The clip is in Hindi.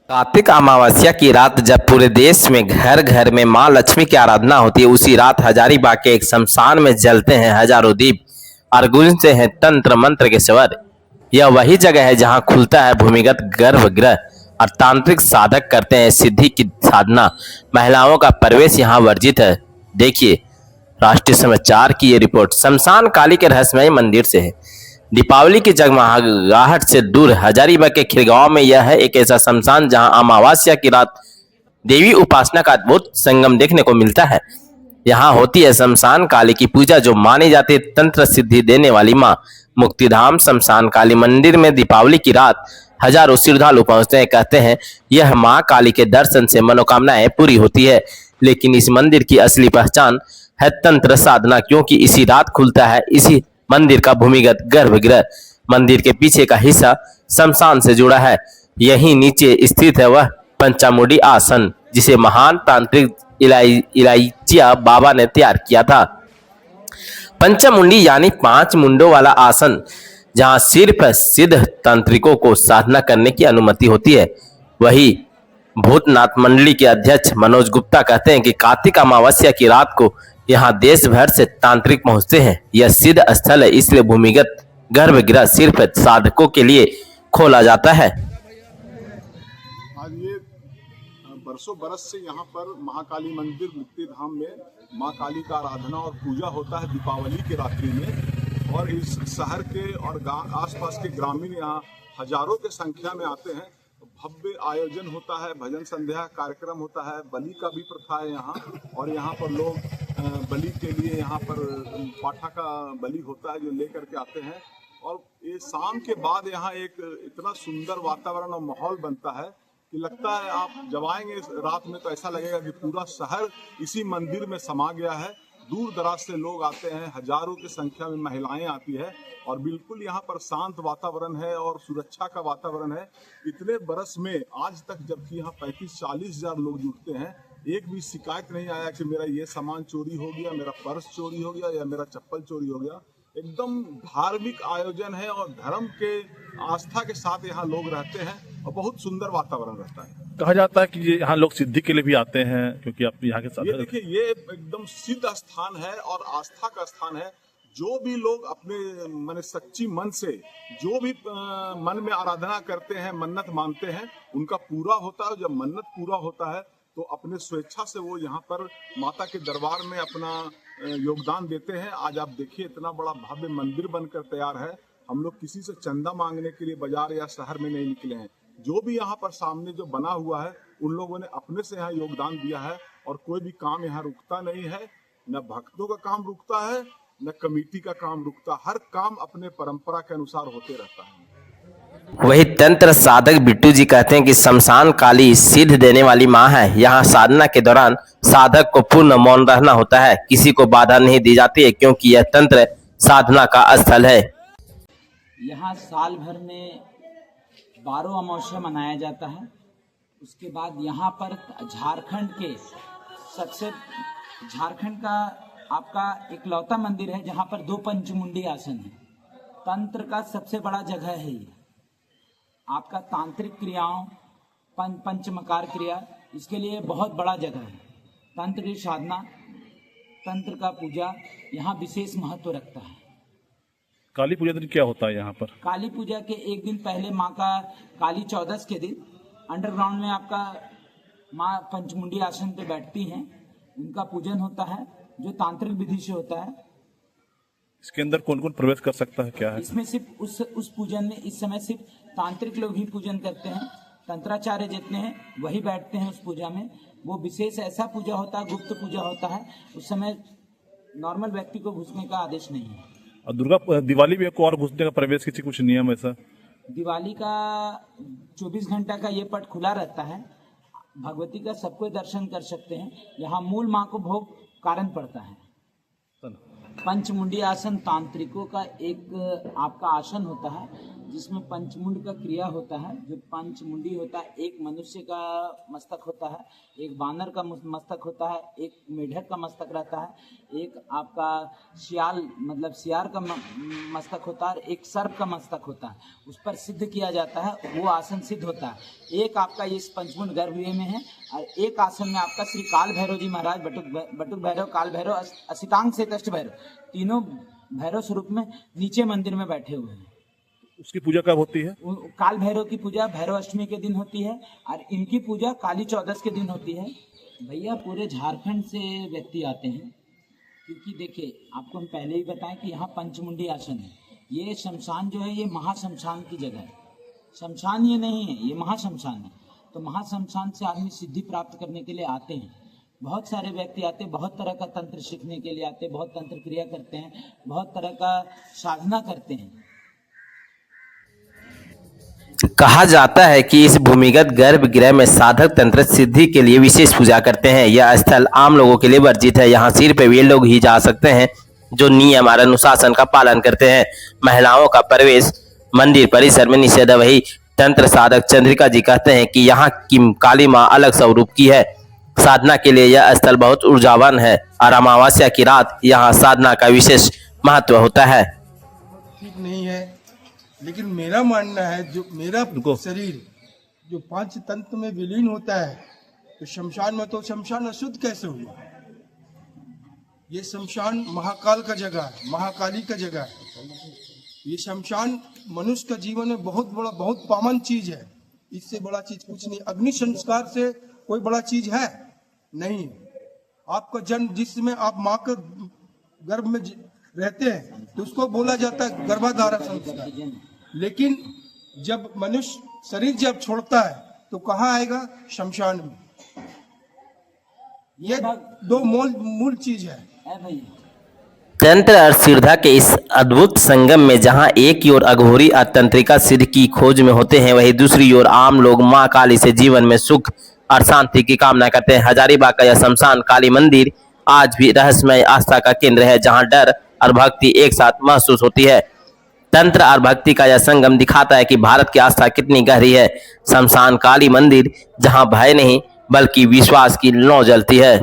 कार्तिक अमावस्या की रात जब पूरे देश में घर घर में मां लक्ष्मी की आराधना होती है, उसी रात हजारीबाग के एक शमशान में जलते हैं हजारों दीप और गूंजते हैं तंत्र मंत्र के स्वर। यह वही जगह है जहां खुलता है भूमिगत गर्भगृह और तांत्रिक साधक करते हैं सिद्धि की साधना। महिलाओं का प्रवेश यहां वर्जित है। देखिए राष्ट्रीय समाचार की ये रिपोर्ट शमशान काली के रहस्यमय मंदिर से है। दीपावली की जगमगाहट से दूर हजारीबाग के खिरगांव में यह है एक ऐसा शमशान जहां अमावस्या की रात देवी उपासना का अद्भुत संगम देखने को मिलता है। यहाँ होती है शमशान काली की पूजा जो मानी जाती है तंत्र सिद्धि देने वाली माँ। मुक्तिधाम शमशान काली मंदिर में दीपावली की रात हजारों श्रद्धालु पहुंचते हैं। कहते हैं यह माँ काली के दर्शन से मनोकामनाएं पूरी होती है। लेकिन इस मंदिर की असली पहचान है तंत्र साधना, क्योंकि इसी रात खुलता है इसी मंदिर का भूमिगत गर्भगृह। मंदिर के पीछे का हिस्सा शमशान से जुड़ा है। यहीं नीचे स्थित है वह पंचामुंडी आसन जिसे महान तांत्रिक इलाइचिया बाबा ने तैयार किया था। पंचमुंडी यानी 5 मुंडों वाला आसन जहां सिर्फ सिद्ध तांत्रिकों को साधना करने की अनुमति होती है। वही भूतनाथ मंडली के अध्यक्ष मनोज गुप्ता कहते हैं कि कार्तिक अमावस्या की रात को यहां देश भर से तांत्रिक पहुंचते हैं। यह सिद्ध स्थल है, इसलिए भूमिगत गर्भगृह सिर्फ साधकों के लिए खोला जाता है। आज ये बरसों बरस से यहाँ पर महाकाली मंदिर मुक्तिधाम में माँ काली का आराधना और पूजा होता है दीपावली की रात्रि में। और इस शहर के और आसपास के ग्रामीण यहाँ हजारों के संख्या में आते हैं। भव्य आयोजन होता है, भजन संध्या कार्यक्रम होता है, बलि का भी प्रथा है यहाँ। और यहाँ पर लोग बलि के लिए यहाँ पर पाठा का बलि होता है जो लेकर के आते हैं। और ये शाम के बाद यहाँ एक इतना सुंदर वातावरण और माहौल बनता है कि लगता है आप जब आएंगे रात में तो ऐसा लगेगा कि पूरा शहर इसी मंदिर में समा गया है। दूर दराज से लोग आते हैं, हजारों की संख्या में महिलाएं आती है और बिल्कुल यहाँ पर शांत वातावरण है और सुरक्षा का वातावरण है। इतने बरस में आज तक जबकि यहाँ 35-40 हजार लोग जुटते हैं, एक भी शिकायत नहीं आया कि मेरा ये सामान चोरी हो गया, मेरा पर्स चोरी हो गया या मेरा चप्पल चोरी हो गया। एकदम धार्मिक आयोजन है और धर्म के आस्था के साथ यहाँ लोग रहते हैं और बहुत सुंदर वातावरण रहता है। कहा जाता है कि ये यहाँ लोग सिद्धि के लिए भी आते हैं क्योंकि आप यहाँ के साथ ये देखिए ये एकदम सिद्ध स्थान है और आस्था का स्थान है। जो भी लोग अपने मन सच्ची मन से जो भी मन में आराधना करते हैं, मन्नत मानते हैं, उनका पूरा होता है। जब मन्नत पूरा होता है तो अपने स्वेच्छा से वो यहाँ पर माता के दरबार में अपना योगदान देते हैं। आज आप देखिए इतना बड़ा भव्य मंदिर बनकर तैयार है। हम लोग किसी से चंदा मांगने के लिए बाजार या शहर में नहीं निकले हैं। जो भी यहाँ पर सामने जो बना हुआ है उन लोगों ने अपने से यहाँ योगदान दिया है और कोई भी काम यहाँ रुकता नहीं है। न भक्तों का काम रुकता है, न कमेटी का काम रुकता। हर काम अपने परंपरा के अनुसार होते रहता है। वही तंत्र साधक बिट्टू जी कहते हैं कि शमशान काली सिद्ध देने वाली माँ है। यहाँ साधना के दौरान साधक को पूर्ण मौन रहना होता है, किसी को बाधा नहीं दी जाती है, क्योंकि यह तंत्र साधना का स्थल है। यहाँ साल भर में 12 अमावस्या मनाया जाता है। उसके बाद यहाँ पर झारखंड का आपका इकलौता मंदिर है जहाँ पर 2 पंचमुंडी आसन है। तंत्र का सबसे बड़ा जगह है ये। आपका तांत्रिक क्रियाओं पंचमकार क्रिया इसके लिए बहुत बड़ा जगह है। तंत्र की साधना, तंत्र का पूजा यहाँ विशेष महत्व रखता है। काली पूजा दिन क्या होता है यहाँ पर? काली पूजा के एक दिन पहले माँ का काली चौदस के दिन अंडरग्राउंड में आपका माँ पंचमुंडी आसन पे बैठती हैं। उनका पूजन होता है जो तांत्रिक विधि से होता है। इसके अंदर कौन कौन प्रवेश कर सकता है, क्या है? इसमें सिर्फ उस पूजन में इस समय सिर्फ तांत्रिक लोग ही पूजन करते हैं। तंत्राचार्य जितने हैं वही बैठते हैं उस पूजा में। वो विशेष ऐसा पूजा होता है, गुप्त पूजा होता है। उस समय नॉर्मल व्यक्ति को घुसने का आदेश नहीं है। और दिवाली में को और घुसने का प्रवेश किसी कुछ नियम ऐसा? दिवाली का 24 घंटा का ये पट खुला रहता है। भगवती का सबको दर्शन कर सकते हैं। यहाँ मूल माँ को भोग कारण पड़ता है। पंचमुंडी आसन तांत्रिकों का एक आपका आसन होता है जिसमें पंचमुंड का क्रिया होता है। जो पंचमुंडी होता है, एक मनुष्य का मस्तक होता है, एक बानर का मस्तक होता है, एक मेढक का मस्तक रहता है, एक आपका सियाल मतलब सियार का मस्तक होता है, एक सर्प का मस्तक होता है। उस पर सिद्ध किया जाता है, वो आसन सिद्ध होता है। एक आपका इस पंचमुंड गर्भगृह में है और एक आसन में आपका श्री काल भैरव जी महाराज, बटुक भैरव, काल भैरव, असितांग से कष्ट भैरव, तीनों भैरव स्वरूप में नीचे मंदिर में बैठे हुए हैं। उसकी पूजा कब होती है? काल भैरव की पूजा भैरव अष्टमी के दिन होती है और इनकी पूजा काली चौदस के दिन होती है। भैया पूरे झारखंड से व्यक्ति आते हैं, क्योंकि देखिए आपको हम पहले ही बताएं कि यहाँ पंचमुंडी आसन है। ये शमशान जो है ये महाशमशान की जगह है। शमशान ये नहीं है, ये महाशमशान है। तो महाशमशान से आदमी सिद्धि प्राप्त करने के लिए आते हैं। बहुत सारे व्यक्ति आते हैं, बहुत तरह का तंत्र सीखने के लिए आते हैं, बहुत तंत्र क्रिया करते हैं, बहुत तरह का साधना करते हैं। कहा जाता है कि इस भूमिगत गर्भगृह में साधक तंत्र सिद्धि के लिए विशेष पूजा करते हैं। यह स्थल आम लोगों के लिए वर्जित है। यहाँ सिर्फ वे लोग ही जा सकते हैं जो नियम और अनुशासन का पालन करते हैं। महिलाओं का प्रवेश मंदिर परिसर में निषेध है। वही तंत्र साधक चंद्रिका जी कहते हैं कि यहाँ की काली माँ अलग स्वरूप की है। साधना के लिए यह स्थल बहुत ऊर्जावान है और अमावस्या की रात यहाँ साधना का विशेष महत्व होता है। ठीक नहीं है, लेकिन मेरा मानना है जो मेरा शरीर जो पांच तंत्र में विलीन होता है, तो शमशान में, तो शमशान अशुद्ध कैसे हुआ? ये शमशान महाकाल का जगह है, महाकाली का जगह है। ये शमशान मनुष्य का जीवन में बहुत बड़ा, बहुत पावन चीज है। इससे बड़ा चीज कुछ नहीं। अग्नि संस्कार से कोई बड़ा चीज है नहीं। आपका जन्म जिसमें आप माँ के गर्भ में रहते हैं तो उसको बोला जाता है गर्भाधारण संस्कार। लेकिन जब मनुष्य शरीर जब छोड़ता है तो कहाँ आएगा? शमशान में। ये दो मूल चीज है। तंत्र और श्रद्धा के इस अद्भुत संगम में जहां एक ओर अघोरी और तंत्रिका सिद्ध की खोज में होते हैं, वहीं दूसरी ओर आम लोग मां काली से जीवन में सुख और शांति की कामना करते हैं। हजारीबाग का यह शमशान काली मंदिर आज भी रहस्यमय आस्था का केंद्र है, जहां डर और भक्ति एक साथ महसूस होती है। तंत्र और भक्ति का यह संगम दिखाता है कि भारत की आस्था कितनी गहरी है। शमशान काली मंदिर जहां भय नहीं बल्कि विश्वास की लौ जलती है।